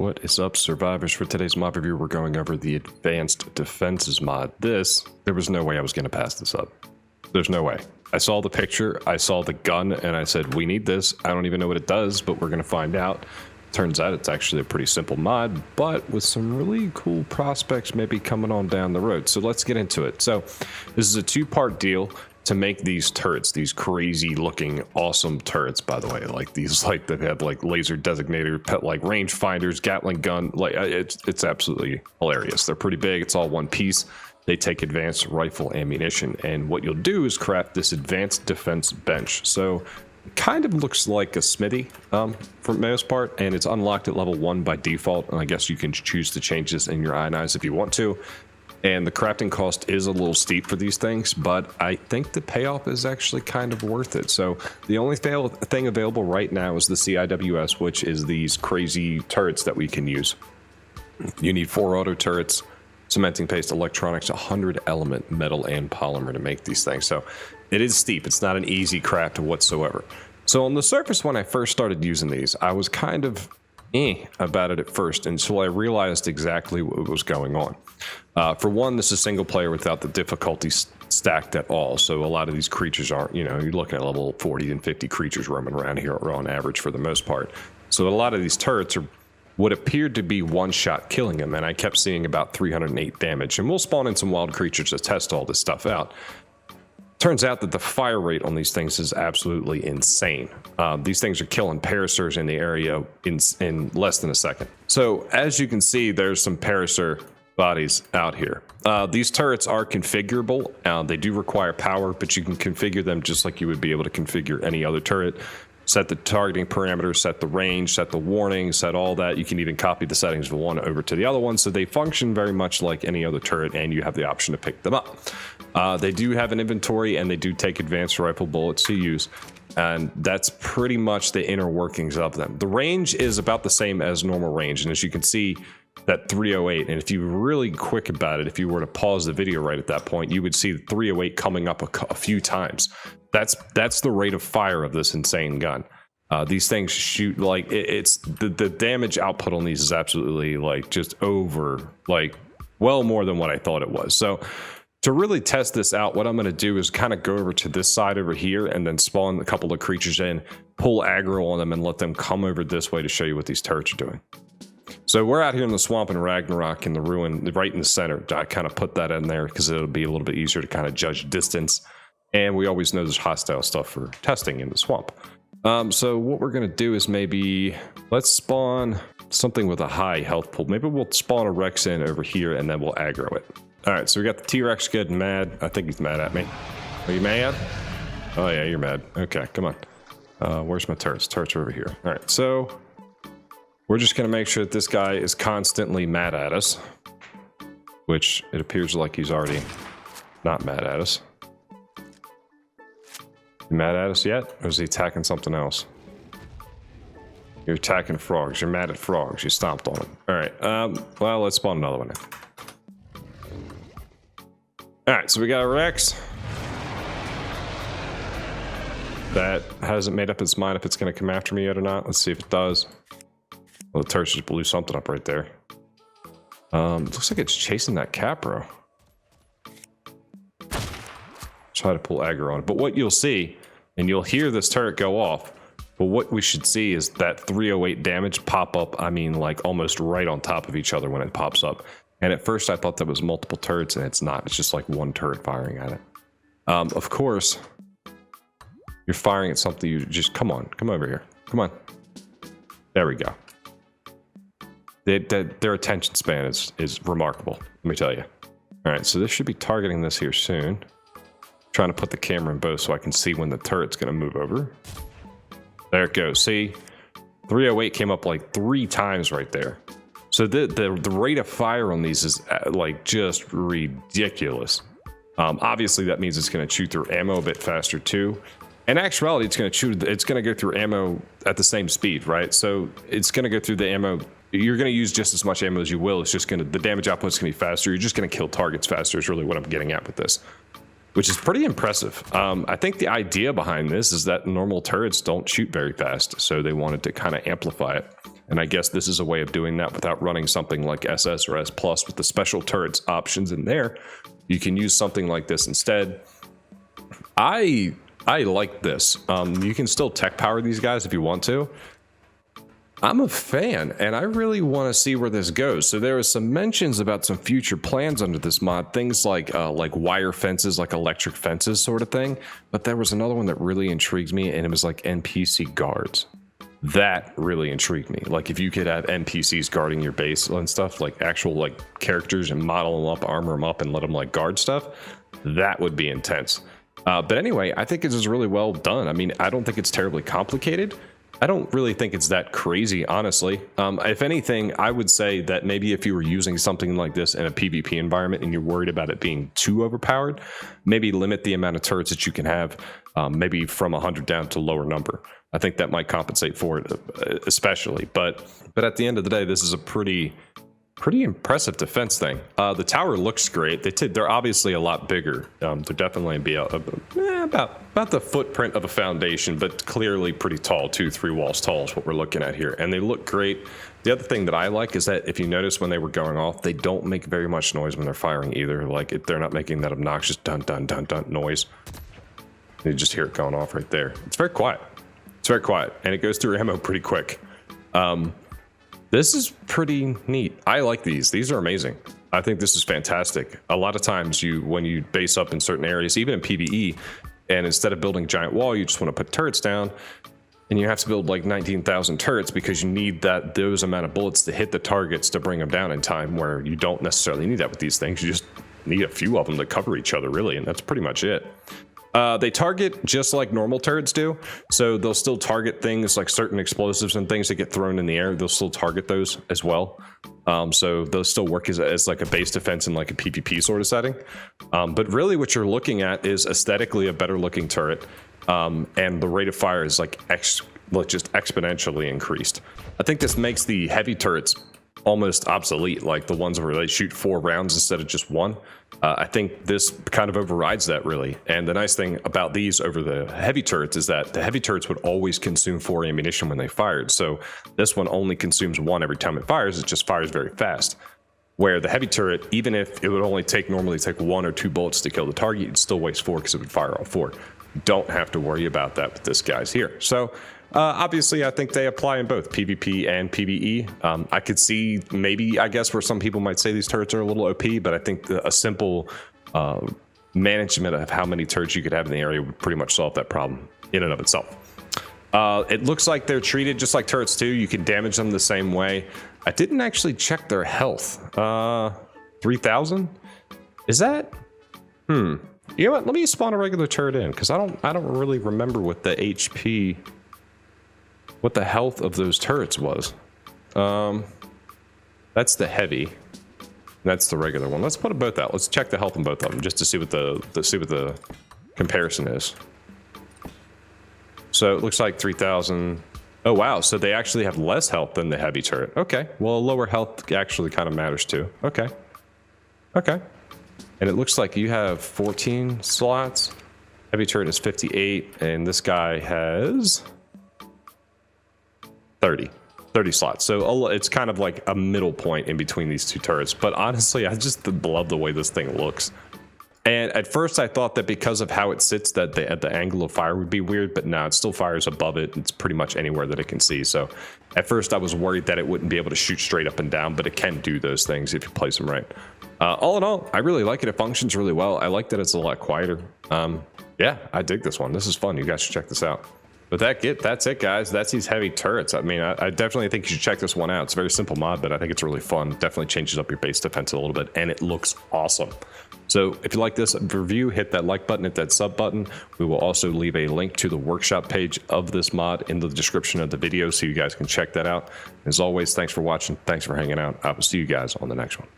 What is up, survivors? For today's mod review, we're going over the Advanced Defenses mod. There was no way I was going to pass this up. There's no way. I saw the picture, I saw the gun, and I said, we need this. I don't even know what it does, but we're going to find out. Turns out it's actually a pretty simple mod, but with some really cool prospects maybe coming on down the road. So let's get into it. So this is a two-part deal to make these turrets, these crazy looking awesome turrets, by the way, like these, like that have like laser designator, pet like range finders, Gatling gun, like it's absolutely hilarious. They're pretty big. It's all one piece. They take advanced rifle ammunition, and what you'll do is craft this advanced defense bench. So it kind of looks like a smithy for the most part, and it's unlocked at level 1 by default, and I guess you can choose to change this in your ini's if you want to. And the crafting cost is a little steep for these things, but I think the payoff is actually kind of worth it. So the only thing available right now is the CIWS, which is these crazy turrets that we can use. You need 4 auto turrets, cementing paste, electronics, 100 element, metal, and polymer to make these things. So it is steep. It's not an easy craft whatsoever. So on the surface, when I first started using these, I was kind of about it at first until I realized exactly what was going on. For one, this is single player without the difficulty stacked at all. So a lot of these creatures aren't, you know, you're looking at level 40 and 50 creatures roaming around here on average for the most part. So a lot of these turrets are what appeared to be one-shot killing them, and I kept seeing about 308 damage. And we'll spawn in some wild creatures to test all this stuff out. Turns out that the fire rate on these things is absolutely insane. These things are killing Parasurs in the area in less than a second. So as you can see, there's some Parasur bodies out here. These turrets are configurable. They do require power, but you can configure them just like you would be able to configure any other turret. Set the targeting parameters, set the range, set the warning, set all that. You can even copy the settings of one over to the other one, so they function very much like any other turret, and you have the option to pick them up. They do have an inventory, and they do take advanced rifle bullets to use, and that's pretty much the inner workings of them. The range is about the same as normal range, and as you can see, that 308, and if you were really quick about it, if you were to pause the video right at that point, you would see the 308 coming up a few times. That's the rate of fire of this insane gun. These things shoot like it's the damage output on these is absolutely like just over, like well more than what I thought it was. So to really test this out, what I'm going to do is kind of go over to this side over here and then spawn a couple of creatures in, pull aggro on them, and let them come over this way to show you what these turrets are doing. So we're out here in the swamp in Ragnarok in the ruin, right in the center. I kind of put that in there because it'll be a little bit easier to kind of judge distance. And we always know there's hostile stuff for testing in the swamp. So what we're going to do is maybe let's spawn something with a high health pool. Maybe we'll spawn a Rex in over here and then we'll aggro it. All right, so we got the T-Rex getting mad. I think he's mad at me. Are you mad? Oh yeah, you're mad. Okay, come on. Where's my turrets? Turrets are over here. All right, so we're just going to make sure that this guy is constantly mad at us, which it appears like he's already not mad at us. You mad at us yet? Or is he attacking something else? You're attacking frogs. You're mad at frogs. You stomped on them. Alright, well, let's spawn another one in. Alright, so we got a Rex. That hasn't made up its mind if it's going to come after me yet or not. Let's see if it does. Well, the turret just blew something up right there. Looks like it's chasing that Capro. Try to pull aggro on it. But what you'll see, and you'll hear this turret go off, but what we should see is that 308 damage pop up, I mean, like almost right on top of each other when it pops up. And at first I thought that was multiple turrets, and it's not. It's just like one turret firing at it. Of course, you're firing at something. You just, come on, come over here. Come on. There we go. Their attention span is remarkable, let me tell you. All right, so this should be targeting this here soon. Trying to put the camera in both so I can see when the turret's going to move over. There it goes. See, 308 came up like 3 times right there. So the rate of fire on these is like just ridiculous. Obviously, that means it's going to chew through ammo a bit faster too. In actuality, it's going to go through ammo at the same speed, right? So it's going to go through the ammo. You're going to use just as much ammo as you will. It's just going to, the damage output is going to be faster. You're just going to kill targets faster is really what I'm getting at with this, which is pretty impressive. I think the idea behind this is that normal turrets don't shoot very fast, so they wanted to kind of amplify it. And I guess this is a way of doing that without running something like SS or S Plus with the special turrets options in there. You can use something like this instead. I like this. You can still tech power these guys if you want to. I'm a fan, and I really want to see where this goes. So there was some mentions about some future plans under this mod, things like wire fences, like electric fences sort of thing. But there was another one that really intrigued me, and it was like NPC Guards. That really intrigued me. Like if you could have NPCs guarding your base and stuff, like actual like characters, and model them up, armor them up, and let them like guard stuff, that would be intense. But anyway, I think it is really well done. I mean, I don't think it's terribly complicated. I don't really think it's that crazy, honestly. If anything, I would say that maybe if you were using something like this in a PvP environment and you're worried about it being too overpowered, maybe limit the amount of turrets that you can have, maybe from 100 down to lower number. I think that might compensate for it, especially. But at the end of the day, this is a pretty impressive defense thing. The tower looks great. They're obviously a lot bigger. They're definitely about the footprint of a foundation, but clearly pretty tall. 2-3 walls tall is what we're looking at here, and they look great. The other thing that I like is that if you notice when they were going off, they don't make very much noise when they're firing either. Like they're not making that obnoxious dun dun dun dun noise. You just hear it going off right there. It's very quiet. It's very quiet, and it goes through ammo pretty quick. This is pretty neat. I like these. These are amazing. I think this is fantastic. A lot of times when you base up in certain areas, even in PvE, and instead of building a giant wall, you just want to put turrets down, and you have to build like 19,000 turrets because you need those amount of bullets to hit the targets to bring them down in time, where you don't necessarily need that with these things. You just need a few of them to cover each other, really, and that's pretty much it. They target just like normal turrets do, so they'll still target things like certain explosives and things that get thrown in the air. They'll still target those as well, so they'll still work as like a base defense in like a PvP sort of setting. But really what you're looking at is aesthetically a better looking turret, and the rate of fire is like just exponentially increased. I think this makes the heavy turrets almost obsolete, like the ones where they shoot 4 rounds instead of just 1. I think this kind of overrides that, really. And the nice thing about these over the heavy turrets is that the heavy turrets would always consume 4 ammunition when they fired. So this one only consumes 1 every time it fires. It just fires very fast. Where the heavy turret, even if it would only normally take 1 or 2 bullets to kill the target, you'd still waste 4 because it would fire all 4. Don't have to worry about that with this guy's here. So obviously, I think they apply in both PvP and PvE. I could see maybe, I guess, where some people might say these turrets are a little OP, but I think a simple management of how many turrets you could have in the area would pretty much solve that problem in and of itself. It looks like they're treated just like turrets too. You can damage them the same way. I didn't actually check their health. 3,000? Is that? You know what? Let me spawn a regular turret in, because I don't really remember what the HP, what the health of those turrets was. That's the heavy. That's the regular one. Let's put them both out. Let's check the health on both of them just to see what the comparison is. So it looks like 3,000. Oh wow, so they actually have less health than the heavy turret. Okay, well, lower health actually kind of matters too. Okay. And it looks like you have 14 slots. Heavy turret is 58, and this guy has 30 slots. So it's kind of like a middle point in between these 2 turrets. But honestly, I just love the way this thing looks. And at first I thought that because of how it sits that at the angle of fire would be weird, but no, it still fires above it. It's pretty much anywhere that it can see. So at first I was worried that it wouldn't be able to shoot straight up and down, but it can do those things if you place them right. All in all, I really like it. It functions really well. I like that it's a lot quieter. Yeah, I dig this one. This is fun. You guys should check this out. But that's it, guys. That's these heavy turrets. I mean, I definitely think you should check this one out. It's a very simple mod, but I think it's really fun. Definitely changes up your base defense a little bit, and it looks awesome. So if you like this review, hit that like button, hit that sub button. We will also leave a link to the workshop page of this mod in the description of the video so you guys can check that out. As always, thanks for watching. Thanks for hanging out. I will see you guys on the next one.